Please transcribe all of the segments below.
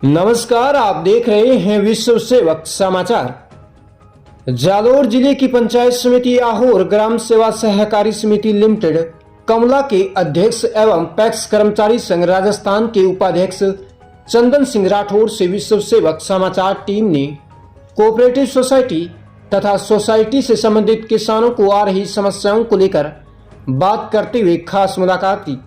नमस्कार, आप देख रहे हैं विश्व सेवक समाचार। जालोर जिले की पंचायत समिति आहोर ग्राम सेवा सहकारी समिति लिमिटेड कमला के अध्यक्ष एवं पैक्स कर्मचारी संघ राजस्थान के उपाध्यक्ष चंदन सिंह राठौर से विश्व सेवक समाचार टीम ने कोऑपरेटिव सोसाइटी तथा सोसाइटी से संबंधित किसानों को आ रही समस्याओं को लेकर बात करते हुए खास मुलाकात की।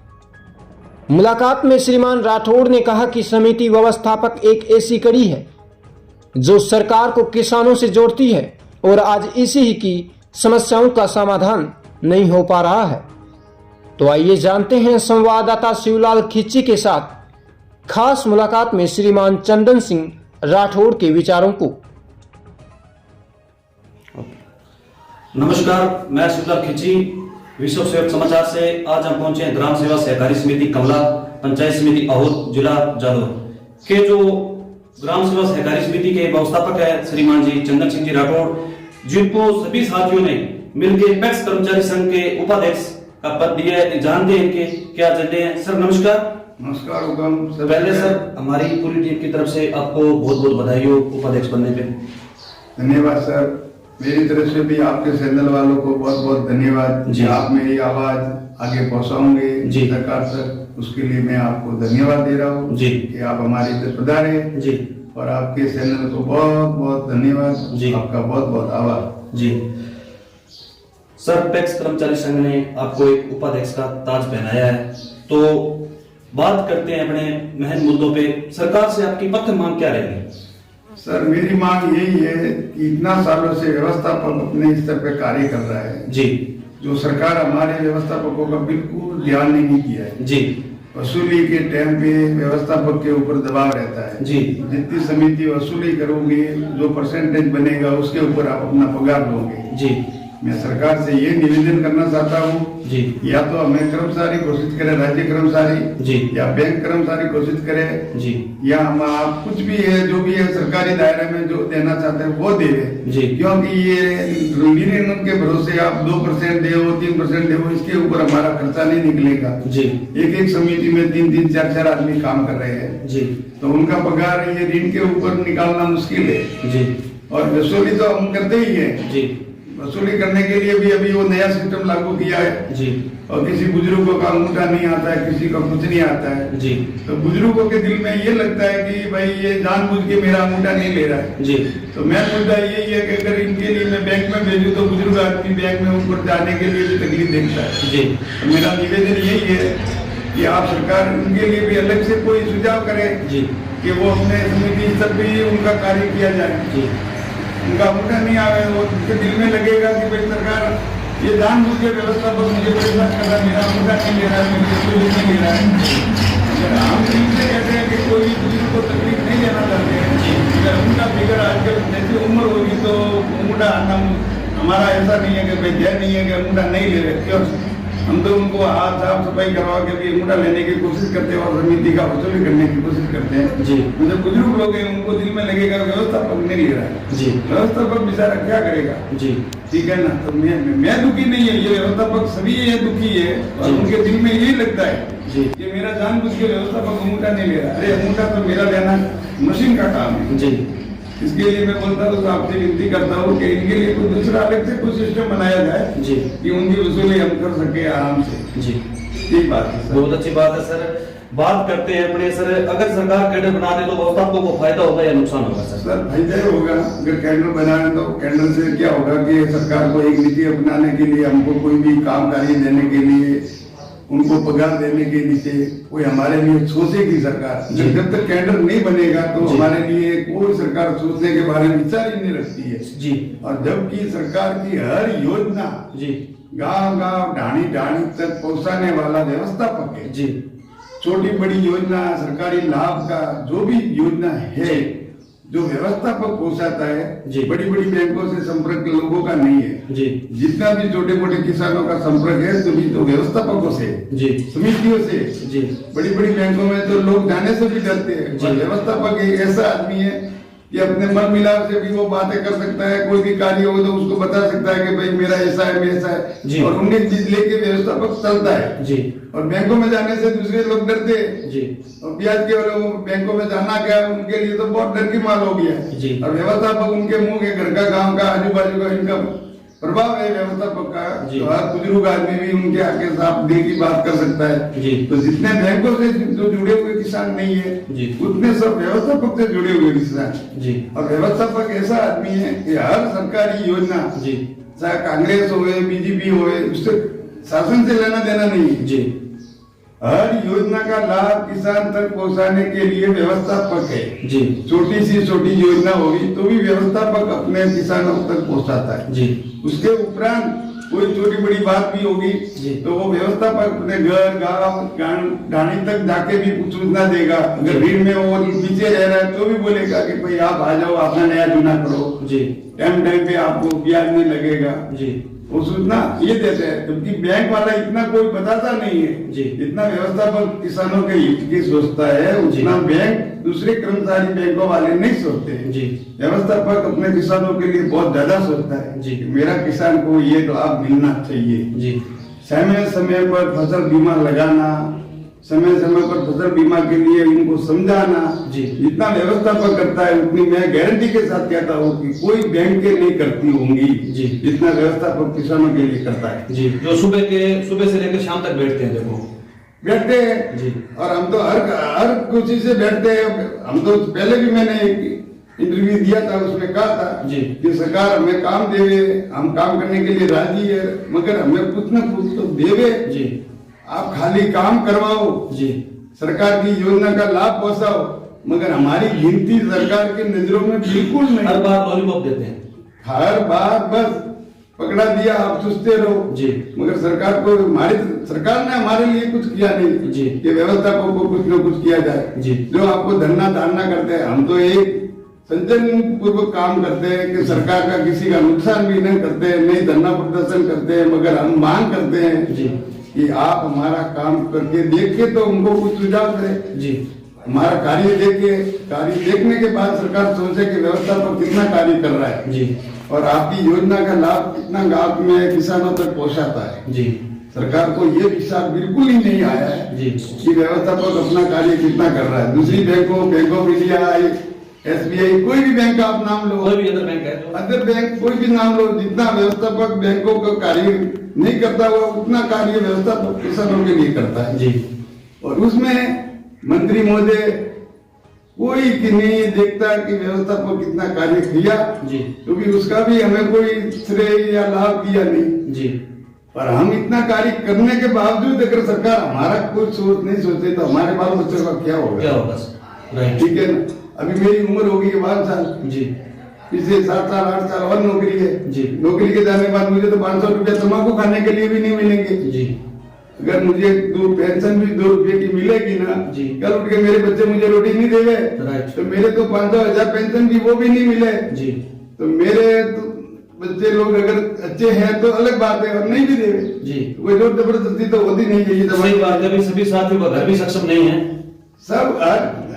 मुलाकात में श्रीमान राठौड़ ने कहा कि समिति व्यवस्थापक एक ऐसी कड़ी है जो सरकार को किसानों से जोड़ती है और आज इसी ही की समस्याओं का समाधान नहीं हो पा रहा है। तो आइए जानते हैं संवाददाता शिवलाल खिच्ची के साथ खास मुलाकात में श्रीमान चंदन सिंह राठौड़ के विचारों को। नमस्कार, मैं शिवलाल खिच्ची विश्व सेवक समाचार से आज हम पहुंचे हैं ग्राम सेवा सहकारी समिति कमला पंचायत समिति आहोर जिला जालोर के जो ग्राम सेवा सहकारी समिति के व्यवस्थापक है श्रीमान जी चंदन सिंह जी राठौड़, जिनको सभी साथियों ने मिलकर पैक्स कर्मचारी संघ के उपाध्यक्ष का पद दिया है। जानते हैं इनके क्या एजेंडे हैं। सर नमस्कार। नमस्कार हुकम। पहले सर हमारी पूरी टीम की तरफ से आपको बहुत बहुत बधाई हो उपाध्यक्ष बनने पे। धन्यवाद सर, मेरी तरफ से भी आपके चैनल वालों को बहुत बहुत धन्यवाद जी। आप मेरी आवाज आगे पहुंचाओगे सरकार तक, उसके लिए मैं आपको धन्यवाद दे रहा हूँ जी कि आप हमारे इधर पधारे जी। और आपके चैनल को बहुत बहुत धन्यवाद जी, आपका बहुत बहुत आभार जी। सर पैक्स कर्मचारी संघ ने आपको एक उपाध्यक्ष का ताज पहनाया है, तो बात करते हैं अपने महन मुद्दों पे। सरकार से आपकी पत्र मांग क्या रहेगी? सर मेरी मांग यही है कि इतना सालों से व्यवस्थापक अपने स्तर पर कार्य कर रहा है जी, जो सरकार हमारे व्यवस्थापकों का बिल्कुल ध्यान नहीं किया है जी। वसूली के टाइम पे व्यवस्थापक के ऊपर दबाव रहता है जी। जितनी समिति वसूली करोगे, जो परसेंटेज बनेगा उसके ऊपर आप अपना पगार लोगे जी। मैं सरकार से ये निवेदन करना चाहता हूँ जी, या तो हमें कर्मचारी घोषित करे, राज्य कर्मचारी जी, या बैंक कर्मचारी घोषित करे जी, या हम आप कुछ भी है जो भी है सरकारी दायरे में जो देना चाहते हैं वो दे जी। क्योंकि ये यूनियन के भरोसे आप 2% दे 3% दे, इसके ऊपर हमारा खर्चा नहीं निकलेगा जी। एक समिति में 3-3, 4-4 आदमी काम कर रहे हैं जी, तो उनका पगार ये ऋण के ऊपर निकालना मुश्किल है जी। और वसूली तो हम करते ही है जी। वसूली करने के लिए भी अभी वो नया सिस्टम लागू किया है जी। और किसी बुजुर्गों का अंगूठा नहीं आता है, किसी का कुछ नहीं आता है जी। तो बुजुर्गों के दिल में ये लगता है कि भाई ये जानबूझ के मेरा अंगूठा नहीं ले रहा है जी। तो मैं मुद्दा यही है कि अगर इनके लिए मैं बैंक में भेजूं तो बुजुर्ग आदमी बैंक में ऊपर जाने के लिए भी तकलीफ देखता है जी। तो मेरा निवेदन यही है कि आप सरकार उनके लिए भी अलग से कोई सुझाव करे जी, कि वो अपने समिति स्तर पर ही उनका कार्य किया जाए जी। उनका अंगूठा नहीं आवे, वो उनके दिल में लगेगा कि भाई सरकार ये जानबूझ के व्यवस्थापक मुझे परेशान कर रहा है, मेरा अंगूठा नहीं ले रहा है, मुझे कोई नहीं ले रहा है। हम इनसे कहते हैं कि कोई बुजुर्ग को तकलीफ नहीं देना चाहते हैं। अगर उनका फिगर आजकल जैसी उम्र होगी तो अंगूठा आना हमारा ऐसा नहीं है कि भाई जय नहीं है कि अंगूठा नहीं ले रहे, क्यों हम तो उनको हाथ साफ सफाई करवा के भी अंगूठा लेने की कोशिश करते हैं और समिति का वसूली करने की कोशिश करते हैं जी। मतलब बुजुर्ग लोग हैं, उनको दिल में लगेगा व्यवस्थापक नहीं ले रहा है जी। व्यवस्थापक बेचारा क्या करेगा जी, ठीक है ना। तो मैं दुखी नहीं है, ये व्यवस्थापक सभी ये दुखी है और उनके दिल में यही लगता है जी कि मेरा जानबूझ के व्यवस्थापक अंगूठा नहीं ले रहा। अरे अंगूठा तो मेरा लेना मशीन का काम है जी। इसके लिए मैं बोलता हूँ तो आपसे विनती करता हूँ कि इनके लिए कोई दूसरा अलग से कोई सिस्टम बनाया जाए जी, कि उनकी वसूली हम कर सके आराम से जी। ठीक बात है, बहुत अच्छी बात है सर। बात करते हैं अपने सर, अगर सरकार कैडर बना दे तो व्यवस्थापकों को फायदा होगा या नुकसान होगा? सर फायदा होगा। अगर कैडर बनाए तो कैडर से क्या होगा कि सरकार को एक नीति अपनाने के लिए, हमको कोई भी काम कार्य देने के लिए, उनको पगार देने के लिए कोई हमारे लिए सोचेगी सरकार। जब तक कैडर नहीं बनेगा तो हमारे लिए कोई सरकार सोचने के बारे में विचार ही नहीं रखती है जी। और जबकि सरकार की हर योजना जी गांव गांव ढाणी ढाणी तक पहुंचाने वाला व्यवस्थापक है जी। छोटी बड़ी योजना, सरकारी लाभ का जो भी योजना है, जो व्यवस्थापक पहुंचाता है जी। बड़ी बड़ी बैंकों से संपर्क लोगों का नहीं है जी। जितना भी छोटे मोटे किसानों का संपर्क है तो भी तो व्यवस्थापकों से जी, समितियों से जी। बड़ी बड़ी बैंकों में तो लोग जाने से भी डरते हैं। व्यवस्थापक एक ऐसा आदमी है कि अपने मन मिलाप से भी वो बातें कर सकता है, कोई भी कार्य हो तो उसको बता सकता है कि भाई मेरा ऐसा है, मैं ऐसा है, और उनकी चीज लेके व्यवस्थापक चलता है जी। और बैंकों में जाने से दूसरे लोग डरते हैं जी, और ब्याज के वालों बैंकों में जाना क्या उनके लिए तो बहुत डर की माल हो गया जी। और व्यवस्थापक उनके मुंह के घर का, गाँव का, आजू बाजू का इनका प्रभाव है व्यवस्थापक का, तो हर बुजुर्ग आदमी भी उनके आगे साफ दिल की बात कर सकता है जी। तो जितने बैंकों से जो जुड़े हुए किसान नहीं है जी, उतने सब व्यवस्थापक से जुड़े हुए किसान जी। और व्यवस्थापक ऐसा आदमी है कि हर सरकारी योजना जी, चाहे कांग्रेस हो, बीजेपी हो, उससे शासन से लेना देना नहीं है जी। हर योजना का लाभ किसान तक पहुंचाने के लिए व्यवस्थापक है जी। छोटी सी छोटी योजना होगी तो भी व्यवस्थापक अपने किसानों तक पहुंचाता है जी। उसके उपरांत कोई छोटी बड़ी बात भी होगी तो वो व्यवस्थापक अपने घर, गांव, ढाणी तक जाके भी सूचना देगा। अगर भीड़ में वो पीछे रह रहा है तो भी बोलेगा कि भाई आप आ जाओ, अपना नया चुना करो जी, टाइम पे आपको ब्याज नहीं लगेगा जी। वो सूचना ये देते हैं, क्योंकि बैंक वाला इतना कोई बताता नहीं है जी। जितना व्यवस्थापक किसानों के हित की सोचता है उतना बैंक दूसरे कर्मचारी बैंकों वाले नहीं सोचते जी। व्यवस्थापक अपने किसानों के लिए बहुत ज्यादा सोचता है जी, मेरा किसान को ये लाभ मिलना चाहिए जी। समय समय पर फसल बीमा लगाना, समय समय पर फसल बीमा के लिए इनको समझाना जी। जितना व्यवस्थापक करता है उतनी मैं गारंटी के साथ कहता हूँ कि कोई बैंक के नहीं करती होंगी जी, जितना व्यवस्थापक किसानों के लिए करता है जी। जो सुबह से लेकर शाम तक बैठते हैं, देखो बैठते हैं जी। और हम तो हर खुशी से बैठते हैं। हम तो पहले भी मैंने इंटरव्यू दिया था, उसमें कहा था जी कि सरकार हमें काम देवे, हम काम करने के लिए राजी है, मगर हमें कुछ न कुछ तो देवे जी। आप खाली काम करवाओ जी, सरकार की योजना का लाभ पहुंचाओ, मगर हमारी गिनती सरकार के नजरों में बिल्कुल नहीं। हर बार लॉलीपॉप देते हैं, हर बार बस पकड़ा दिया आप सुस्ते रहो जी। मगर सरकार ने हमारे लिए कुछ किया नहीं जी, कि व्यवस्थापकों को कुछ न कुछ किया जाए जी। जो आपको धरना करते हैं, हम तो एक संजन पूर्वक काम करते हैं कि सरकार का किसी का नुकसान भी नहीं करते, नहीं धरना प्रदर्शन करते हैं, मगर हम मांग करते हैं जी कि आप हमारा काम करके देखिए तो उनको कुछ सुझाव दें जी। हमारा कार्य देखने के बाद सरकार सोचे कि व्यवस्थापक कितना कार्य कर रहा है जी, और आपकी योजना का लाभ कितना गांव में किसानों तक पहुंचाता है जी। सरकार को ये विचार बिल्कुल ही नहीं आया है जी कि व्यवस्थापक अपना कार्य कितना कर रहा है। दूसरी बैंक ऑफ इंडिया, SBI, कोई भी बैंक का आप नाम लो, कोई भी अदर बैंक कोई भी नाम लो, जितना व्यवस्थापक बैंकों का कार्य नहीं करता हुआ उतना कार्य व्यवस्थापक किसानों के लिए करता है जी। और उसमें मंत्री महोदय कोई की नहीं देखता कि व्यवस्थापक कितना कार्य किया जी, क्योंकि उसका भी हमें कोई श्रेय या लाभ दिया नहीं जी। पर हम इतना कार्य करने के बावजूद अगर सरकार हमारा कुछ सोच नहीं सोचे तो हमारे बाल बच्चों का क्या होगा? ठीक है ना। अभी मेरी उम्र होगी 5 साल जी, पिछले 7 साल 8 साल और नौकरी है जी। नौकरी के जाने के बाद मुझे तो 500 रुपया तम्बाकू खाने के लिए भी नहीं मिलेंगे जी। अगर मुझे पेंशन भी 2 रुपये की मिलेगी ना जी, कल उठ के मेरे बच्चे मुझे रोटी नहीं देवे तो मेरे तो 500,000 पेंशन भी वो भी नहीं मिले जी। तो मेरे तो बच्चे लोग अगर अच्छे हैं तो अलग बात है, और नहीं भी देवे जी, कोई जोर जबरदस्ती तो होती नहीं चाहिए। सही बात है, सभी साथियों का घर भी सक्षम नहीं है, सब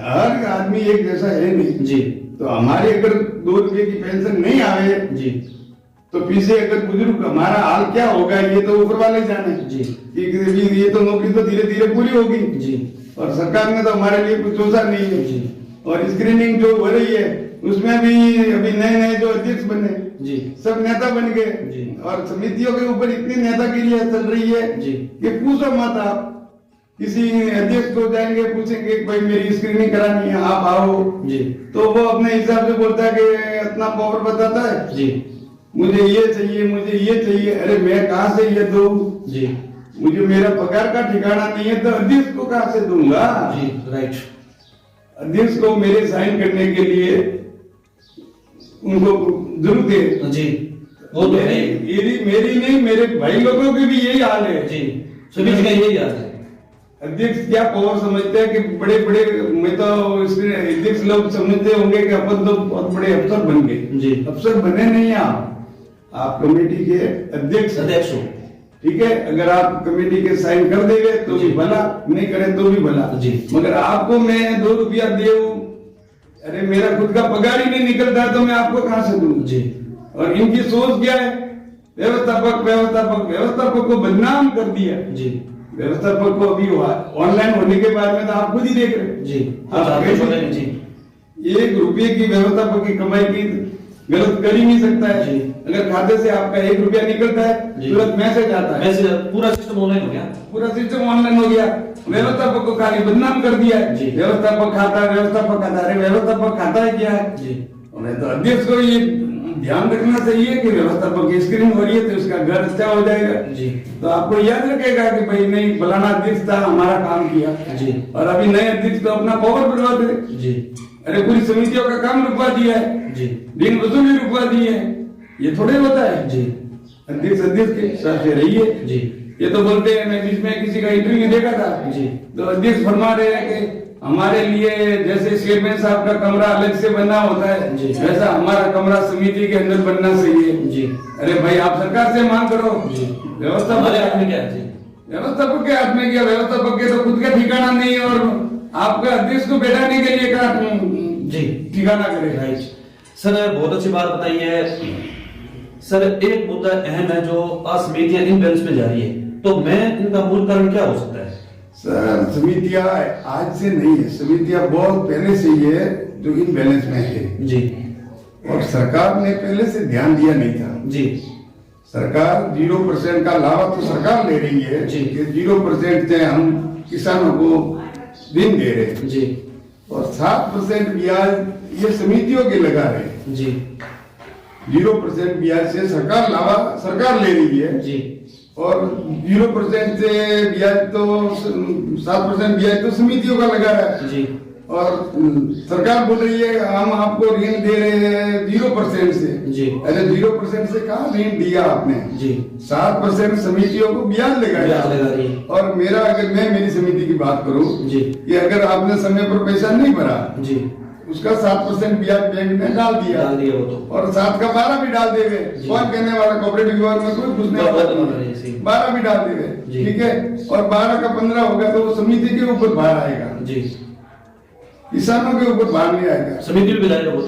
हर आदमी एक जैसा है नहीं जी। तो हमारे अगर 2 रुपये की पेंशन नहीं आवे जी, तो पीछे अगर बुजुर्ग हमारा हाल क्या होगा ये तो ऊपर वाले जाने जी। ये तो नौकरी तो धीरे धीरे पूरी होगी जी, और सरकार ने तो हमारे लिए कुछ सोचा नहीं है जी। और स्क्रीनिंग जो हो रही है उसमें भी अभी नए जो अध्यक्ष बने जी, सब नेता बन गए जी। और समितियों के ऊपर इतनी नेतागिरी चल रही है जी कि पूछो मत। आप किसी अध्यक्ष को जाएंगे, पूछेंगे भाई मेरी स्क्रीनिंग करानी है, आप आओ जी, तो वो अपने हिसाब से बोलता है कि इतना पावर बताता है जी, मुझे ये चाहिए, मुझे ये चाहिए। अरे मैं कहाँ से ये दूं जी, मुझे मेरा पगार का ठिकाना नहीं है तो अध्यक्ष को कहाँ से दूंगा जी। राइट, अध्यक्ष को मेरे साइन करने के लिए उनको जरूरत है जी, वो तो मेरी नहीं, मेरे भाई लोगों की भी यही हाल है जी, सभी जगह यही हाल है। अध्यक्ष क्या पावर समझते हैं कि बड़े बड़े, मैं तो अध्यक्ष लोग समझते होंगे कि अपन तो बहुत बड़े अफसर बन गए जी। अफसर बने नहीं आप कमेटी के अध्यक्ष हो, ठीक है। अगर आप कमेटी के साइन कर देंगे तो भी भला, नहीं करें तो भी भला जी। मगर आपको मैं 2 रुपया दे अरे मेरा खुद का पगार ही नहीं निकलता है तो मैं आपको कहां से दूं जी। और इनकी सोच क्या है, व्यवस्थापक व्यवस्थापक व्यवस्थापक को बदनाम कर दिया जी। व्यवस्थापक को अभी ऑनलाइन होने के बाद में तो आप खुद ही देख रहे जी। आप जी। 1 रुपये की व्यवस्थापक की कमाई की गलत कर ही नहीं सकता है जी। अगर खाते से आपका 1 रुपया निकलता है तुरंत मैसेज आता है, मैसेज, पूरा सिस्टम ऑनलाइन हो गया, पूरा सिस्टम ऑनलाइन हो गया। व्यवस्थापक को खाली बदनाम कर दिया है, व्यवस्थापक खाता है, व्यवस्थापक खाता है, व्यवस्थापक खाता है क्या है जी। उन्हें तो अध्यक्ष को ये ध्यान रखना चाहिए कि व्यवस्थापक की स्क्रीनिंग हो रही है तो उसका घर अच्छा हो जाएगा जी। तो आपको याद रखेगा कि भाई नहीं फलाना अध्यक्ष था, हमारा काम किया जी। और अभी नए अध्यक्ष तो अपना पावर बढ़वा दे जी। अरे पूरी समितियों का काम रुकवा दिया है जी। दिन वसूली रुकवा दी है, ये थोड़े होता है जी। अध्यक्ष अध्यक्ष के हिसाब से रहिए जी। ये तो बोलते हैं, मैं बीच में किसी का इंटरव्यू देखा था जी। तो अध्यक्ष फरमा रहे हैं कि हमारे लिए जैसे चेयरमैन साहब का कमरा अलग से बना होता है जी। वैसा हमारा कमरा समिति के अंदर बनना चाहिए जी। अरे भाई आप सरकार से मांग करो जी। व्यवस्थापक हमारे हाथ में क्या है जी? व्यवस्थापक के हाथ में क्या, व्यवस्थापक के तो खुद का ठिकाना नहीं है और आपका अध्यक्ष को बैठाने के लिए क्या जी ठिकाना करेगा। राइट सर, बहुत अच्छी बात बताई है सर। एक मुद्दा अहम है जो आज समितियां इन बैलेंस में जा रही है, तो मैं इनका मूल कारण क्या हो सकता है? सर समितियां आज से नहीं है, समितियां बहुत पहले से ही है जो इन बैलेंस में है जी। और सरकार ने पहले से ध्यान दिया नहीं था जी। सरकार 0% का लाभ तो सरकार ले रही है जी। कि 0% से हम किसानों को ऋण दे रहे हैं जी। और 7% ब्याज ये समितियों के लगा रहे हैं जी। 0% ब्याज से सरकार ले रही है जी। और 0% से ब्याज तो 7% ब्याज तो समितियों का लगा रहा है जी। और सरकार बोल रही है हम आपको ऋण दे रहे हैं 0% से जी। अरे 0% से कहाँ ऋण दिया आपने जी। 7% समितियों को ब्याज ब्याज लगा रही है। और मैं मेरी समिति की बात करूं जी। कि अगर आपने समय पर पैसा नहीं भरा जी। उसका 7% ब्याज बैंक ने डाल दिया वो तो और 7 का 12 भी डाल देवे। कौन कहने वाला, कोऑपरेटिव विभाग में कोई पूछने वाला 12 भी डाल देवे, ठीक है। और 12 का 15 होगा तो वो समिति के ऊपर भार आएगा जी, किसानों के ऊपर भार नहीं आएगा, समिति भी लाएगा वो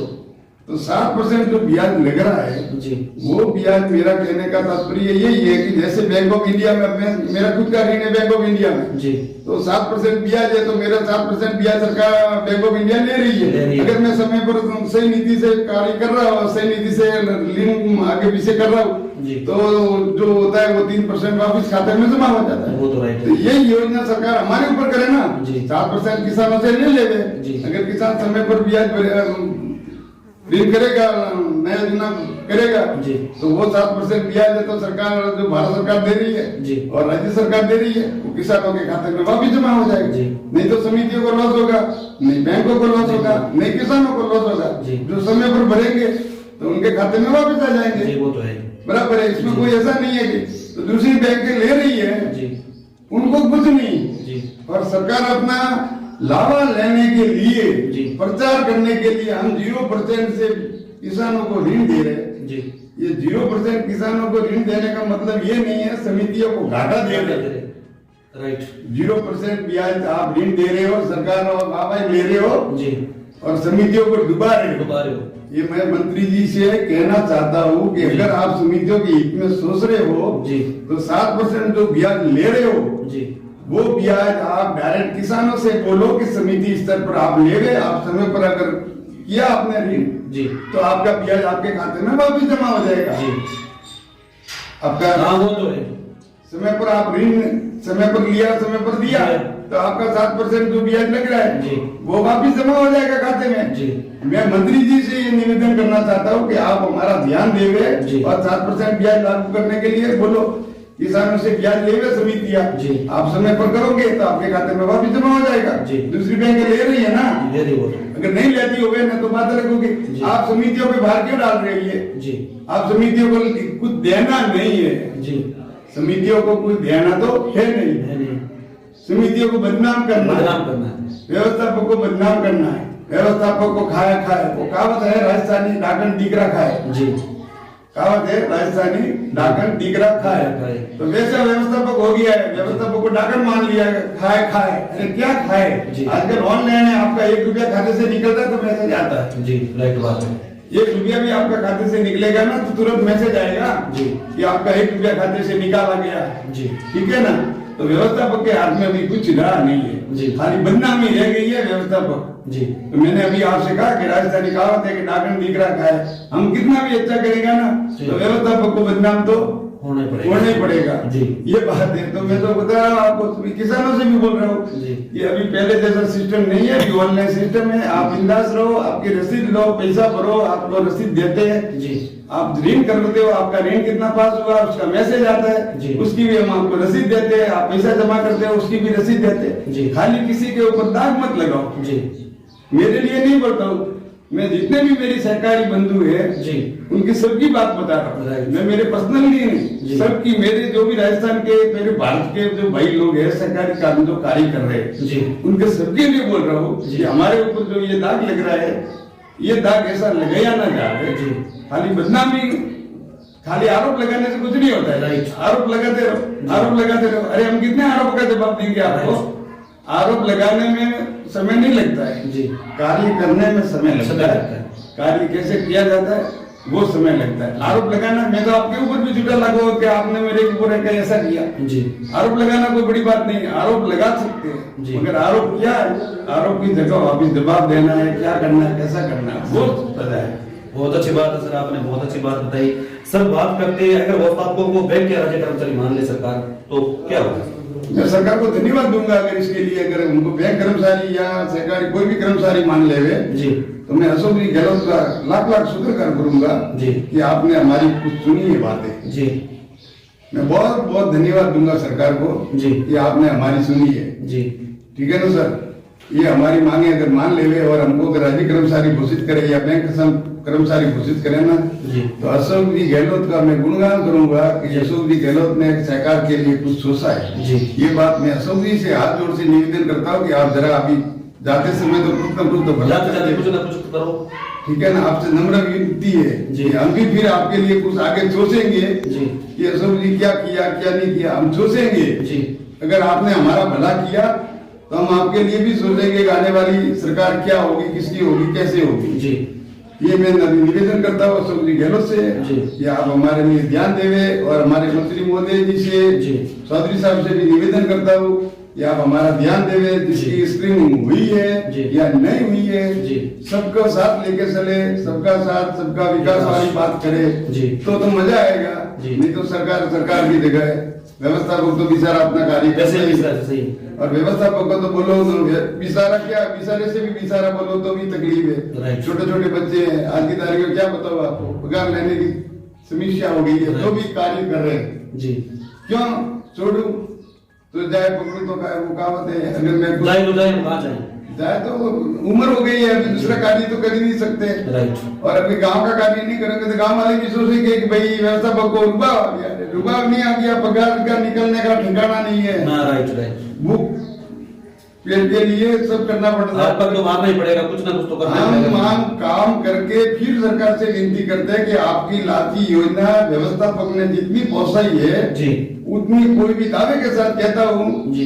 तो 7% जो ब्याज लग रहा है जी। वो ब्याज, मेरा कहने का तात्पर्य यही है कि जैसे बैंक ऑफ इंडिया में मेरा खुद का ऋण है बैंक ऑफ इंडिया में जी, तो 7% ब्याज है तो मेरा 7% ब्याज सरकार बैंक ऑफ इंडिया ले रही है। अगर मैं समय पर सही नीति से कार्य कर रहा हूँ, सही नीति से ऋण आगे पीछे कर रहा हूँ तो जो होता है वो 3% वापिस खाते में जमा हो जाता है। वो तो राइट। तो यही योजना सरकार हमारे ऊपर करे ना, 7% किसानों से ले लेवे। अगर किसान समय पर ब्याज ऋण करेगा, नया योजना करेगा तो वो 7% ब्याज है तो सरकार जो भारत सरकार दे रही है और राज्य सरकार दे रही है वो किसानों के खाते में वापिस जमा हो जाएगा। नहीं तो समितियों को लॉस होगा, नहीं बैंकों को लॉस होगा, नहीं किसानों को लॉस होगा। जो समय पर भरेंगे तो उनके खाते में वापिस आ जाएंगे। वो तो है, बराबर है, इसमें कोई ऐसा नहीं है कि तो दूसरी बैंक ले रही है उनको कुछ नहीं। और सरकार अपना लाभा लेने के लिए, प्रचार करने के लिए हम 0% से किसानों को ऋण दे रहे हैं। ये 0% किसानों को ऋण देने का मतलब ये नहीं है समितियों को घाटा दे रहे। राइट, 0% ब्याज आप ऋण दे रहे हो, सरकार और आप ले रहे हो और समितियों को डुबा रहे हो। ये मैं मंत्री जी से कहना चाहता हूँ कि अगर आप समितियों के हित में सोच रहे हो तो 7% जो ब्याज ले रहे हो वो ब्याज आप डायरेक्ट किसानों से बोलो कि समिति स्तर पर आप ले गए, आप समय पर अगर किया आपने ऋण तो आपका ब्याज आपके खाते में वापिस जमा हो जाएगा। आपका वो तो है, समय पर आप ऋण समय पर लिया, समय पर दिया तो आपका 7% जो ब्याज लग रहा है वो वापिस जमा हो जाएगा खाते में। मैं मंत्री जी से ये निवेदन करना चाहता हूँ कि आप हमारा ध्यान देवे और 7% ब्याज लागू करने के लिए बोलो, किसानों से ब्याज लेवे समितियां, आप समय पर करोगे तो आपके खाते में वापिस जमा हो जाएगा। दूसरी बैंक ले रही है ना, अगर नहीं लेती हो ना तो बात अलग होगी। आप समितियों पे भार क्यों डाल रही है? आप समितियों को कुछ देना नहीं है, समितियों को कुछ देना तो है नहीं। समितियों को बदनाम करना है, व्यवस्थापक को बदनाम करना है, व्यवस्थापक को खाया खाए, वो कहावत है राजस्थानी डाकन दिखरा खाए। कहावत है राजस्थानी, डाकन डीगरा खाए। तो वैसा व्यवस्थापक हो गया है, व्यवस्थापक को डाकन मान लिया, खाए खाए। अरे क्या खाए? आजकल ऑनलाइन है, आपका 1 रुपया खाते से निकलता है तो मैसेज आता है। जी, राइट बात है। 1 रुपया भी आपका खाते से निकलेगा ना तो तुरंत मैसेज आएगा जी कि आपका 1 रुपया खाते से निकाला गया। जी, ठीक है ना। तो व्यवस्थापक के हाथ में अभी कुछ रहा नहीं है जी, खाली बदनामी रह गई है व्यवस्थापक जी। तो मैंने अभी आपसे कहा कि राजस्थानी कहावत है कि डाकन डीगरा खाए। हम कितना भी अच्छा करेगा ना तो व्यवस्थापक को बदनाम तो होना ही पड़ेगा जी। ये बात है। तो मैं तो बता रहा हूँ आपको, किसानों से भी बोल रहा हूँ कि अभी पहले जैसा सिस्टम नहीं है, अभी ऑनलाइन सिस्टम है। आप बिंदास रहो, आपकी रसीद लो, पैसा भरो, आपको रसीद देते हैं जी। आप ऋण करते हो, आपका ऋण कितना पास हुआ उसका मैसेज आता है, उसकी भी हम आपको रसीद देते हैं। आप पैसा जमा करते हो उसकी भी रसीद देते हैं। खाली किसी के ऊपर दाग मत लगाओ जी। मेरे लिए नहीं बोलता हूँ, मैं जितने भी मेरी सहकारी बंधु है जी उनकी सबकी बात बता रहा हूँ। मैं मेरे पर्सनल लिए नहीं, सबकी, मेरे जो भी राजस्थान के, मेरे भारत के जो भाई लोग हैं सहकारी काम जो कार्य कर रहे हैं जी, उनके सबके लिए बोल रहा हूँ कि हमारे ऊपर जो ये दाग लग रहा है, ये दाग ऐसा लगाया ना जाए जी। खाली बदनामी, खाली आरोप लगाने से कुछ नहीं होता है। आरोप लगाते रहो, आरोप लगाते रहो। अरे हम कितने आरोप का जवाब देंगे आपको? आरोप लगाने में समय नहीं लगता है जी, कार्य करने में समय लगता है। कार्य कैसे किया जाता है वो समय लगता है। आरोप लगाना, मैं तो आपके ऊपर भी झूठा लगा कि आपने मेरे ऊपर ऐसा किया जी। आरोप लगाना कोई बड़ी बात नहीं, आरोप लगा सकते हैं जी। मगर आरोप क्या है, आरोप की जगह वापिस जवाब देना है, क्या करना है, कैसा करना है, वो पता है। बहुत अच्छी बात है सर, आपने बहुत अच्छी बात बताई। सर बात करते हैं, अगर व्यवस्थापकों को बैंक के राज्य कर्मचारी मान ले सरकार तो क्या होगा? मैं सरकार को धन्यवाद दूंगा अगर इसके लिए, अगर उनको बैंक कर्मचारी या सरकारी कोई भी कर्मचारी मान ले जी, तो मैं अशोक जी गहलोत का लाख लाख शुक्र करूंगा जी कि आपने हमारी कुछ सुनी है बातें जी। मैं बहुत बहुत धन्यवाद दूंगा सरकार को जी कि आपने हमारी सुनी है जी। ठीक है ना सर, ये हमारी मांगे अगर मान ले और हमको अगर राज्य कर्मचारी घोषित करे या बैंक कर्मचारी घोषित करे ना जी, तो अशोक जी गहलोत का मैं गुणगान करूंगा कि अशोक जी गहलोत ने सरकार के लिए कुछ सोचा है जी। ये बात मैं अशोक जी से हाथ जोड़ से निवेदन करता हूँ कि आप जरा अभी जाते समय तो कुछ न कुछ तो भला करो। ठीक है ना, आपसे नम्र विनती है जी। हम भी फिर आपके लिए कुछ आगे सोचेंगे जी कि अशोक जी क्या किया क्या नहीं किया, हम सोचेंगे जी। अगर आपने हमारा भला किया तो हम आपके लिए भी सोचेंगे कि आने वाली सरकार क्या होगी, किसकी होगी, कैसे होगी जी। ये मैं निवेदन करता हूँ अशोक जी गहलोत से कि आप हमारे लिए ध्यान देवे, और हमारे मंत्री महोदय जी से, चौधरी साहब से भी निवेदन करता हूँ कि आप हमारा ध्यान देवे, जिसकी स्क्रीनिंग हुई है या नहीं हुई है, सबका साथ लेके चले, सबका साथ सबका विकास वाली बात करे तो मजा आएगा। नहीं तो सरकार की जगह है, व्यवस्थापक तो बेचारा अपना कार्य कैसे, और व्यवस्थापक को तो बोलो तो बेचारा क्या, बेचारे से भी बेचारा बोलो तो भी तकलीफ है। छोटे छोटे बच्चे हैं, आज की तारीख में क्या बताओ आपको, पगार लेने की समस्या हो गई है तो भी कार्य कर रहे हैं जी। क्यों छोड़ू तो जाए पकड़ू तो वो कहावत है, अगर मैं जाए तो उम्र हो गई है, अभी दूसरा कार्य तो कर ही नहीं सकते राइट। और अभी गांव का कार्य नहीं करेंगे तो गांव वाले भी सोचेंगे कि भाई व्यवस्थापक को रुबाव आ गया, रुबाव नहीं आ गया, पगार का निकलने का ठिकाना नहीं है ना, राइट। बुक के लिए सब करना पड़ता है, तो मारना ही पड़ेगा, कुछ ना कुछ तो करना पड़ेगा। हम काम करके फिर सरकार से विनती करते हैं कि आपकी लाती योजना व्यवस्थापक ने जितनी पहुंचाई है जी, उतनी कोई भी दावे के साथ कहता हूँ जी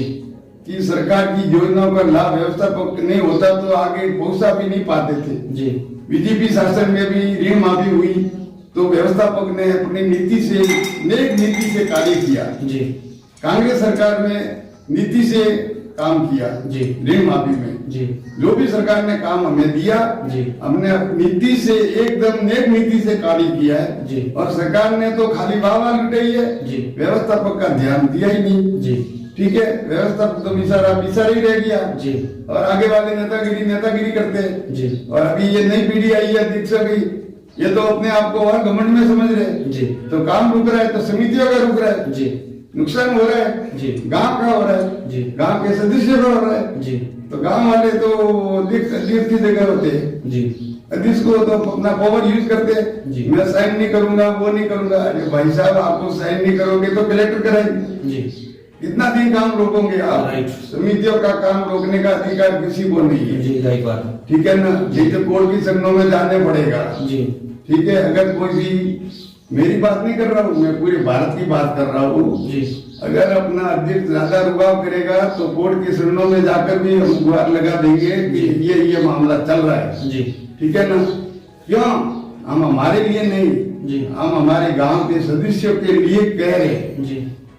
कि सरकार की योजनाओं का लाभ व्यवस्थापक नहीं होता तो आगे पहुंचा भी नहीं पाते थे जी। बीजेपी शासन में भी ऋण माफी हुई तो व्यवस्थापक ने अपनी नीति से, नेक नीति से कार्य किया जी। कांग्रेस सरकार ने नीति से काम किया जी, ऋण माफी में जी। जो भी सरकार ने काम हमें दिया जी, हमने नीति से एकदम नेक नीति से कार्य किया है जी। और सरकार ने तो खाली वाह लुटाई है जी, व्यवस्थापक का ध्यान दिया ही नहीं जी। ठीक है, व्यवस्थापक तो बेचारा ही रह गया जी, और आगे वाले नेतागिरी करते हैं जी। और अभी ये नई पीढ़ी आई है दीक्षा की, ये तो अपने आप को और घमंड में समझ रहे हैं जी। तो काम रुक रहा है तो समितियों का रुक रहा है जी, नुकसान हो रहा है जी, गांव का हो रहा है जी, गांव के सदस्य का हो रहा है जी। तो गांव वाले तो अध्यक्ष की जगह होते हैं जी, अध्यक्ष को तो अपना पावर यूज करते हैं जी। मैं साइन नहीं करूंगा, वो नहीं करूंगा। अरे भाई साहब, आपको साइन नहीं करोगे तो कलेक्टर कराएंगे जी। कितना दिन काम रोकोगे आप? समितियों का काम रोकने का अधिकार किसी को नहीं है जी, सही बात। ठीक है ना, नहीं तो कोर्ट की संघों में जाने पड़ेगा जी। ठीक है, अगर कोई भी मेरी बात नहीं कर रहा हूँ, मैं पूरे भारत की बात कर रहा हूँ जी। अगर अपना अध्यक्ष ज्यादा रुकाव करेगा तो कोर्ट के शरणों में जाकर भी हम गुहार लगा देंगे कि ये मामला चल रहा है जी। ठीक है ना। क्यों? हम हमारे लिए नहीं जी। हम हमारे गांव के सदस्यों के लिए कह रहे हैं जी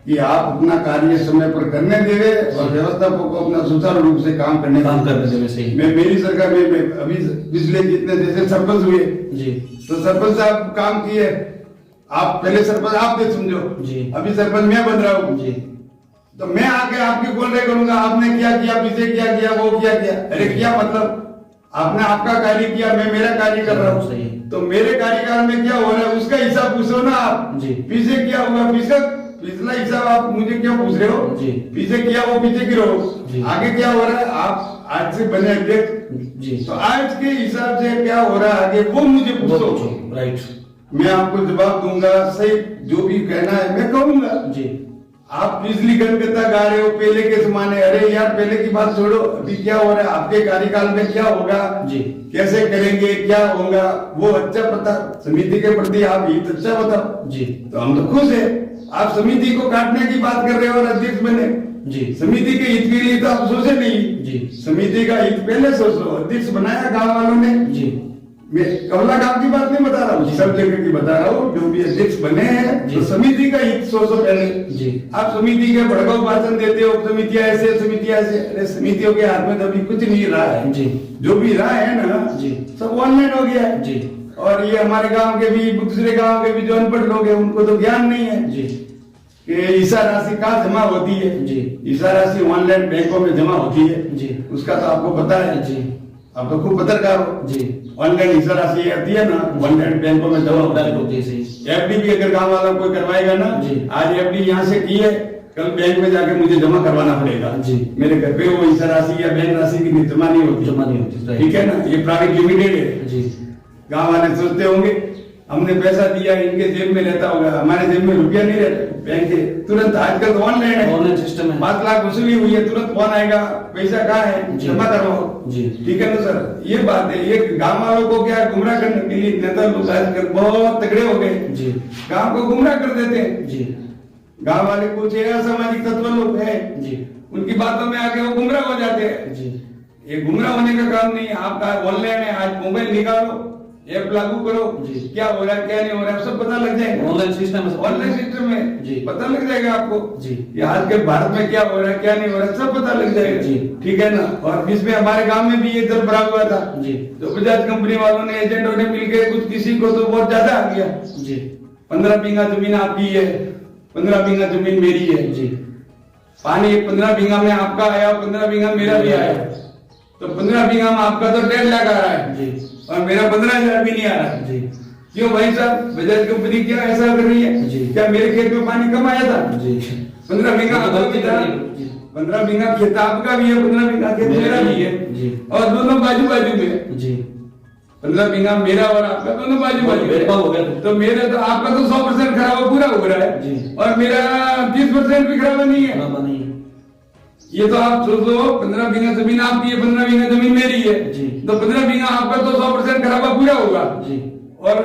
कि आप अपना कार्य समय पर करने देवे और व्यवस्थापक को अपना सुचारू रूप से काम करने देवे। सही। मैं मेरी सरकार में अभी पिछले जितने जैसे सरपंच हुए जी तो सरपंच साहब काम किए, आप पहले सरपंच आप दे समझो जी। अभी सरपंच मैं बन रहा हूँ जी। तो मैं आके आपकी बोल रहे करूंगा आपने क्या किया, पीछे क्या किया, वो क्या किया। अरे क्या मतलब, आपने आपका कार्य किया, मैं मेरा कार्य कर रहा हूँ, तो मेरे कार्यकाल में क्या हो रहा है उसका हिसाब पूछो ना आप जी। पीछे क्या हुआ, पिछला हिसाब आप मुझे क्या पूछ रहे हो जी। पीछे किया वो पीछे की रहो, आगे क्या हो रहा है, आप आज से बने अध्यक्ष जी, तो आज के हिसाब से क्या हो रहा है आगे वो मुझे पूछो। राइट, मैं आपको जवाब दूंगा, सही जो भी कहना है मैं कहूंगा जी। आप बिजली गणगता गा रहे हो पहले के जमाने, अरे यार पहले की बात छोड़ो, अभी क्या हो रहा है, आपके कार्यकाल में क्या होगा जी, कैसे करेंगे, क्या होगा वो अच्छा पता, समिति के प्रति आप हित अच्छा बताओ जी। तो हम तो खुश है, आप समिति को काटने की बात कर रहे हो और अध्यक्ष बने जी। समिति के हित के लिए तो आप सोचे नहीं जी, समिति का हित पहले सोचो, अध्यक्ष बनाया गाँव वालों ने जी। मैं कमला गांव की बात नहीं बता रहा हूँ, सब जगह की बता रहा हूँ, जो भी अध्यक्ष बने हैं तो समिति का हित सोचो पहले जी। आप समिति के भड़काऊ भाषण देते हो, समितियां ऐसे समितियां ऐसे, अरे समितियों के हाथ में तो अभी कुछ नहीं रहा है जी। जो भी रहा है ना जी सब ऑनलाइन हो गया है जी। और ये हमारे गाँव के भी दूसरे गाँव के भी जो अनपढ़ लोग हैं उनको तो ज्ञान नहीं है जी कि ईसा राशि कहाँ जमा होती है जी। ईसा राशि ऑनलाइन बैंकों में जमा होती है जी, उसका तो आपको पता है जी, आप तो खूब पत्रकार हो जी। ऑनलाइन ईसा राशि आती है ना, ऑनलाइन बैंकों में जमा होती है। एफडी भी अगर गाँव वाला कोई करवाएगा ना जी, आज एफडी यहाँ से की है, कल बैंक में जाके मुझे जमा करवाना पड़ेगा जी। मेरे घर पे वो ईसा राशि या बैंक राशि की जमा नहीं होती, ठीक है ना, ये प्राइवेट लिमिटेड है जी। गाँव वाले सोचते होंगे हमने पैसा दिया इनके जेब में रहता होगा, हमारे जेब में रुपया नहीं रहता, बैंक के तुरंत आजकल तो ऑनलाइन है, ऑनलाइन सिस्टम है, 5 लाख वसूली हुई है, तुरंत फोन आएगा पैसा कहाँ है जमा करवाओ जी, ठीक है ना सर। ये बात है, ये गाँव वालों को क्या गुमराह करने के लिए नेता लोग आजकल बहुत तगड़े हो गए जी, गाँव को गुमराह कर देते हैं जी। गाँव वाले कुछ असामाजिक तत्व लोग है जी, उनकी बातों में आके वो गुमराह हो जाते हैं जी। ये गुमराह होने का काम नहीं है, आपका ऑनलाइन है, आज मोबाइल निकालो, ऐप लागू करो जी, क्या हो रहा है क्या नहीं हो रहा है सब पता लग जाएगा, ऑनलाइन सिस्टम में जी, पता लग जाएगा आपको जी। ये आज के भारत में क्या हो रहा है क्या नहीं हो रहा है सब पता लग जाएगा जी, ठीक है ना। और इसमें हमारे गांव में भी ये दर बराबर हुआ था जी, तो बजाज कंपनी वालों ने एजेंटों ने मिलकर कुछ किसी को तो बहुत ज्यादा आ गया जी। 15 बीघा जमीन आपकी है, 15 बीघा जमीन मेरी है जी, पानी 15 बीघा में आपका आया, 15 बीघा मेरा भी आया, तो 15 बीघा में आपका तो 1.5 लाख आ रहा है जी, और मेरा 15,000 भी नहीं आ रहा जी। क्यों भाई साहब, बजाज कंपनी क्या ऐसा कर रही है जी? क्या मेरे खेत में पानी कम आया था जी? 15 बीघा 15 बीघा खेत आपका भी है, 15 बीघा खेत मेरा भी है जी, और दोनों बाजू बाजू में जी। 15 बीघा मेरा और आपका दोनों बाजू बाजू हो गया, तो मेरे तो आपका तो 100% खराब पूरा हो रहा है जी, और मेरा 30% भी खराब नहीं है। ये तो आप सोचो 15 बीघा जमीन आपकी है, 15 बीघा जमीन मेरी है जी, तो 15 बीघा आपका तो 100% खराबा पूरा होगा जी, और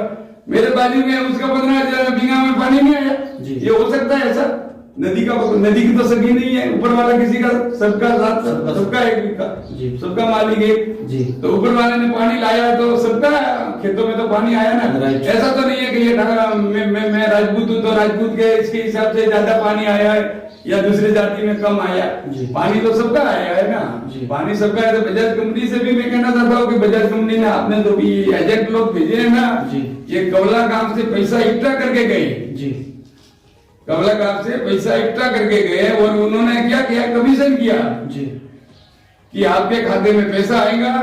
मेरे बाजू में उसका 15 बीघा में पानी नहीं आया जी। ये हो सकता है ऐसा? नदी की तो सगी नहीं है, ऊपर वाला किसी का सबका साथ सबका एक जी, सबका मालिक एक जी, तो ऊपर वाले ने पानी लाया तो सबका खेतों में तो पानी आया ना। ऐसा तो नहीं है कि ये मैं राजपूत हूँ तो राजपूत के इसके हिसाब से ज्यादा पानी आया है या दूसरे जाति में कम आया जी, पानी तो सबका आया है ना जी, पानी सबका है। तो बजाज कंपनी से भी मैं कहना चाहता हूँ कि बजाज कंपनी ने आपने जो भी एजेंट लोग भेजे हैं ना जी, ये कवला गांव से पैसा इकट्ठा करके गए जी, कमला गांव से पैसा इकट्ठा करके गए और उन्होंने क्या किया, कमीशन किया जी, कि आपके खाते में पैसा आएगा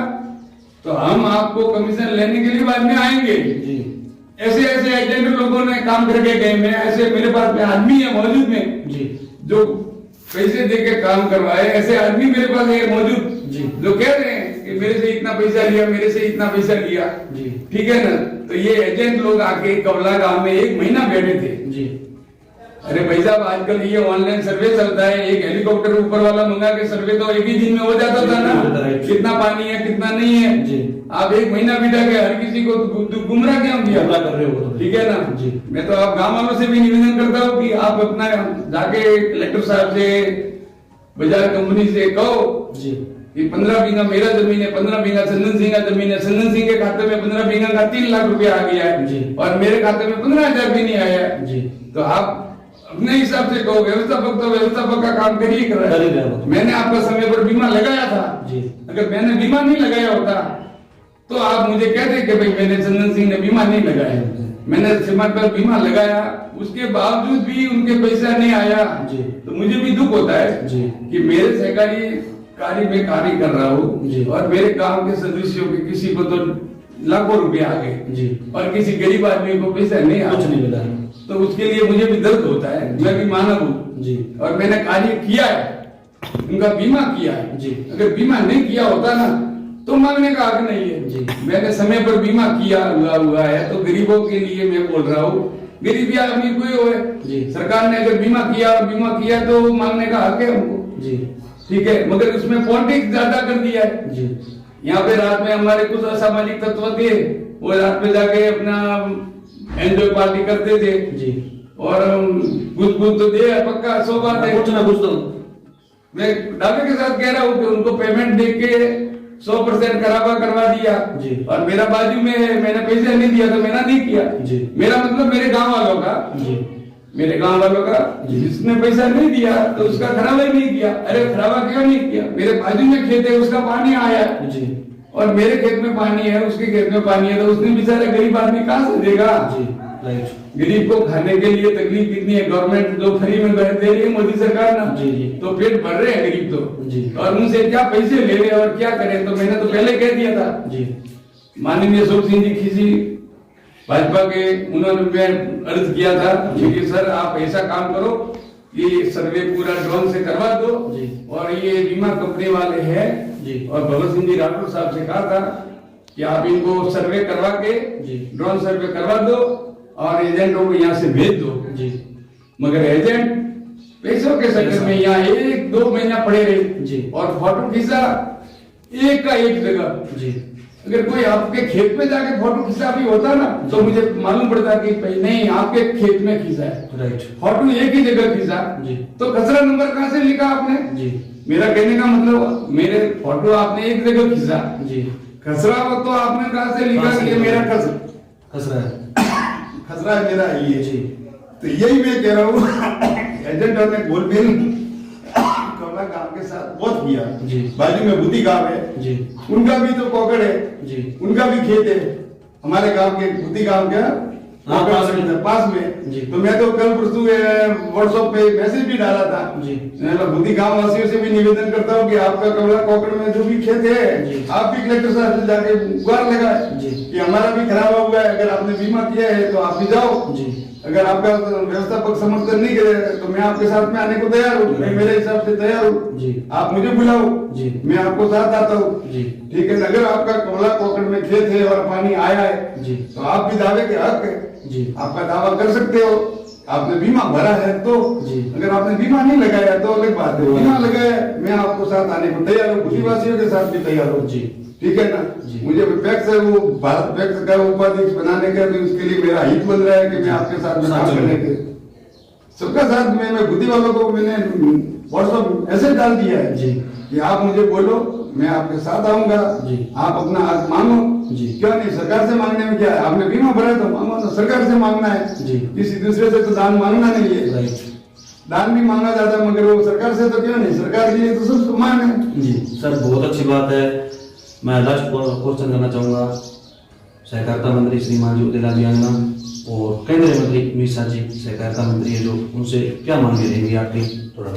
तो हम आपको कमीशन लेने के लिए बाद में आएंगे जी। ऐसे ऐसे एजेंट लोगों ने काम करके गए, मैं ऐसे मेरे पास में आदमी है मौजूद में जी, जो पैसे दे के काम करवाए, ऐसे आदमी मेरे पास है मौजूद जी, जो कह रहे हैं कि मेरे से इतना पैसा लिया, मेरे से इतना पैसा लिया जी, ठीक है ना। तो ये एजेंट लोग आके कमला गांव में 1 महीना बैठे थे जी, अरे भाई साहब, आजकल ये ऑनलाइन सर्वे चलता है, एक हेलीकॉप्टर ऊपर वाला मंगा के सर्वे तो एक ही दिन में हो जाता था ना, कितना पानी है कितना नहीं है जी। आप एक महीना बिता के हर किसी को गुमराह क्यों किया कर रहे हो, ठीक है ना जी। मैं तो आप गाँव वालों से भी निवेदन करता हूँ कि आप अपना जाके कलेक्टर साहब से, बाजार कंपनी से कहो जी कि 15 बीघा मेरा जमीन है, 15 बीघा चंदन सिंह का जमीन है, चंदन सिंह के खाते में 15 बीघा का 3 लाख रुपया आ गया है जी, और मेरे खाते में 15,000 भी नहीं आया है जी। तो आप अपने हिसाब से कहो, व्यवस्थापक तो व्यवस्थापक का काम करिए कर रहा है। मैंने आपका समय पर बीमा लगाया था जी, अगर मैंने बीमा नहीं लगाया होता तो आप मुझे कहते कि भाई मैंने चंदन सिंह ने बीमा नहीं लगाया, मैंने समय पर बीमा लगाया, उसके बावजूद भी उनके पैसा नहीं आया जी। तो मुझे भी दुख होता है जी कि मेरे सहकारी कार्य में कार्य कर रहा हूँ और मेरे गांव के सदस्यों के किसी को तो लाखों रुपए आ गए जी, और किसी गरीब आदमी को पैसा नहीं आ, कुछ नहीं मिला, तो उसके लिए मुझे भी दर्द होता है। मैं भी मानव हूँ जी, और मैंने कार्य किया है, उनका बीमा किया है जी। अगर बीमा नहीं किया होता ना तो मांगने का हक नहीं है जी। मैंने समय पर बीमा किया हुआ है, तो गरीबों के लिए मैं बोल रहा हूँ, गरीबी आदमी कोई हो जी, सरकार ने अगर बीमा किया तो मांगने का हक है हमको जी, ठीक है। मगर उसमें पॉलिटिक्स ज्यादा कर दिया है जी। यहाँ पे रात में हमारे कुछ असामाजिक तत्व थे, वो रात में जाके अपना एंजॉय पार्टी करते थे जी, और कुछ तो दे पक्का 100 बात है, कुछ ना कुछ तो मैं दावे के साथ कह रहा हूँ कि उनको पेमेंट दे के 100% करवा दिया जी, और मेरा बाजू में मैंने पैसे नहीं दिया तो मैंने नहीं किया जी। मेरा मतलब मेरे गांव वालों का जी, मेरे गांव वालों का, जिसने पैसा नहीं दिया तो उसका खराबा ही नहीं किया। अरे खराबा क्यों नहीं किया, मेरे बाजू में खेत है, उसका पानी आया जी, और मेरे खेत में पानी है, उसके खेत में पानी है, तो उसने बेचारा गरीब आदमी कहाँ से देगा जी। गरीब को खाने के लिए तकलीफ कितनी है, गवर्नमेंट जो फ्री में दे रही है मोदी सरकार ना जी, तो पेट भर रहे हैं गरीब तो जी, और उनसे क्या पैसे ले रहे और क्या करें। तो मैंने तो पहले कह दिया था जी, माननीय अशोक सिंह जी खीसी भाजपा के, उन्होंने अर्ज किया था कि सर आप ऐसा काम करो कि सर्वे पूरा ड्रोन से करवा दो जी, और ये बीमा कंपनी वाले हैं जी, और भगत सिंह जी राठौर साहब से कहा था कि आप इनको सर्वे करवा के ड्रोन सर्वे करवा दो और एजेंटों को यहाँ से भेज दो जी। मगर एजेंट पैसों के चक्कर में यहाँ 1-2 महीना पड़े रहे जी, और फोटो खींचा एक का एक जगह जी। अगर कोई आपके खेत में जाके फोटो खींचा भी होता ना तो मुझे मालूम पड़ता कि नहीं आपके खेत में खींचा है राइट, फोटो एक ही जगह खींचा जी, तो खसरा नंबर कहाँ से लिखा आपने जी। मेरा कहने का मतलब मेरे फोटो आपने एक जगह खींचा जी, खसरा तो आपने कहाँ से लिखा कि मेरा खसरा है मेरा ये जी। तो यही मैं कह रहा हूँ एजेंटों ने गोलमेल गांव के साथ बहुत किया जी, बाजू में बुद्धि गांव है जी, उनका भी तो पॉकेट है जी, उनका भी खेत है, हमारे गांव के बुद्धि गांव का पास में जी। तो मैं तो कल परसों व्हाट्सएप पे मैसेज भी डाला था जी, बुद्धि गांव वासियों से भी निवेदन करता हूँ कि आपका कमला पॉकेट में जो भी खेत है आप भी कलेक्टर साहब से जाके गुहार लगाए कि हमारा भी खराब हुआ है, अगर आपने बीमा किया है तो आप भी जाओ जी। अगर आपका व्यवस्थापक समर्थन नहीं करे तो मैं आपके साथ में आने को तैयार हूँ, मैं मेरे हिसाब से तैयार हूँ, आप मुझे बुलाओ जी, मैं आपको साथ आता हूँ जी, ठीक है। अगर आपका कमला पॉकेट में खेत है और पानी आया है जी, तो आप भी दावे के हक है जी, आपका दावा कर सकते हो, आपने बीमा भरा है तो जी। अगर आपने बीमा नहीं लगाया तो अलग बात है, बीमा लगाया मैं आपको साथ आने को तैयार हूँ, खुशीवासियों के साथ भी तैयार हूँ जी, ठीक है ना। मुझे पैक्स है वो भारत पैक्स का उपाध्यक्ष बनाने का, तो उसके लिए मेरा हित बन रहा है कि मैं आपके साथ में काम करने के सबका साथ में, मैं बुद्धि वालों को मैंने व्हाट्सएप ऐसे डाल दिया है जी कि आप मुझे बोलो मैं आपके साथ आऊंगा जी, आप अपना हक मांगो जी, क्यों नहीं, सरकार से मांगने में क्या है, आपने बीमा भरा तो मांगो ना, सरकार से मांगना है जी, किसी दूसरे से तो दान मांगना नहीं है राइट, दान भी मांगा जाता है मगर वो सरकार से तो क्यों नहीं, सरकार के लिए तो सब मांग है जी। सर बहुत अच्छी बात है, मैं लास्ट क्वेश्चन करना चाहूंगा, सहकारिता मंत्री श्रीमान ज्योति लाल यादव और केंद्रीय मंत्री अमित शाह जी सहकारिता मंत्री है जो, उनसे क्या मांगे रहेंगी आपकी, थोड़ा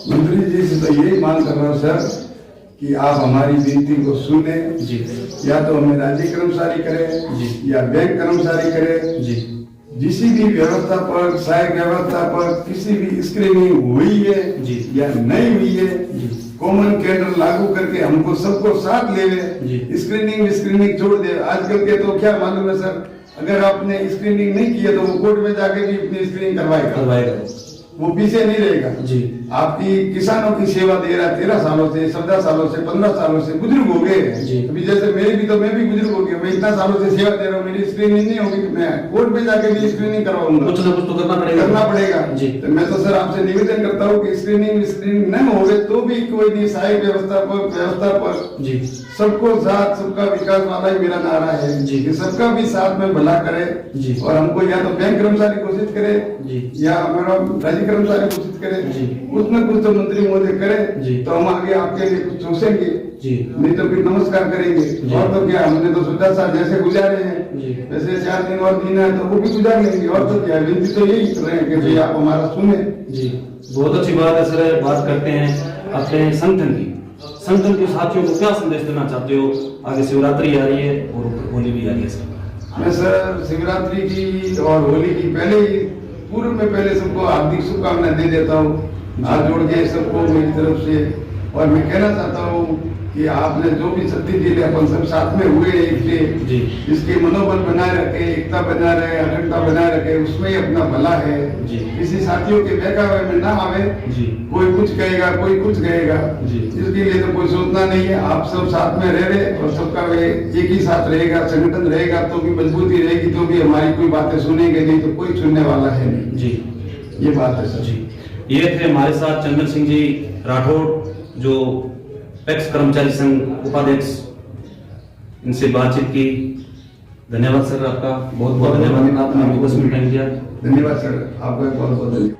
मंत्री जी से तो यही मांग कर रहा हूँ सर कि आप हमारी विनती को सुने जी, या तो हमें राज्य कर्मचारी करें जी, या बैंक कर्मचारी करें जी, जिसी भी व्यवस्था पर सहायक व्यवस्था पर किसी भी स्क्रीनिंग हुई है जी या नहीं हुई है जी, कॉमन कैडर लागू करके हमको सबको साथ ले ले, स्क्रीनिंग छोड़ दे। आजकल के तो क्या मालूम है सर, अगर आपने स्क्रीनिंग नहीं की है तो वो कोर्ट में जाके भी अपनी स्क्रीनिंग करवाएगा, वो पीछे नहीं रहेगा जी। आपकी किसानों की सेवा दे रहा है 13 सालों से, 14 सालों से, 15 सालों से, बुजुर्ग हो गए जी। अभी जैसे मेरे भी तो मैं भी बुजुर्ग हो गया, मैं इतना सालों से सेवा दे रहा हूँ, मेरी स्क्रीनिंग नहीं होगी, मैं कोर्ट में जाके भी स्क्रीनिंग करवाऊंगा, कुछ ना कुछ तो करना पड़ेगा जी। तो मैं तो सर आपसे निवेदन करता हूँ कि स्क्रीनिंग न होवे तो भी कोई नहीं, सहायक व्यवस्था पर जी। सबको साथ सबका विकास वाला ही मेरा नारा है जी। कि सबका भी साथ में भला करे जी। और हमको या तो बैंक कर्मचारी घोषित करे जी। या हमारा राज्य कर्मचारी घोषित करे जी। कुछ न कुछ तो मंत्री महोदय करे जी। तो हम आगे आपके लिए कुछ सोचेंगे जी। नहीं तो फिर नमस्कार करेंगे। जी। और तो क्या, हमने तो सोचा था जैसे गुजारे हैं जी। वैसे 4 दिन और दिन है तो वो भी गुजार लेंगे, और तो क्या, विनती तो यही कर रहे हैं कि भाई आप हमारा सुने। जी, बहुत अच्छी बात है सर। बात करते हैं अपने संगठन के साथियों को क्या संदेश देना चाहते हो? आगे शिवरात्रि आ रही है और होली भी आ रही है सर। मैं सर शिवरात्रि की और होली की पहले ही पूर्व में पहले सबको हार्दिक शुभकामनाएं दे देता हूँ, हाथ जोड़ के सबको मेरी तरफ से। और मैं कहना चाहता हूँ कि आपने जो भी शक्ति दी है अपन सब साथ में हुए एक से, जिसके मनोबल बनाए रखे, एकता बनाए रखे, अखंडता बनाए रखे, उसमें ही अपना भला है जी। किसी साथियों के बहकावे में ना आवे जी। कोई कुछ कहेगा, कोई कुछ कहेगा जी। इसके लिए तो कोई सोचना नहीं है, आप सब साथ में रह रहे और सबका एक ही साथ रहेगा, संगठन रहेगा तो भी मजबूती रहेगी, तो भी हमारी कोई बातें सुनेंगे, नहीं तो कोई सुनने वाला है नहीं जी। ये बात है सर जी। ये थे हमारे साथ चंदन सिंह जी राठौड़, जो पैक्स कर्मचारी संघ उपाध्यक्ष, इनसे बातचीत की। धन्यवाद सर, आपका बहुत बहुत धन्यवाद, आपने हमें 10 मिनट टाइम दिया। धन्यवाद सर, आपका बहुत बहुत धन्यवाद।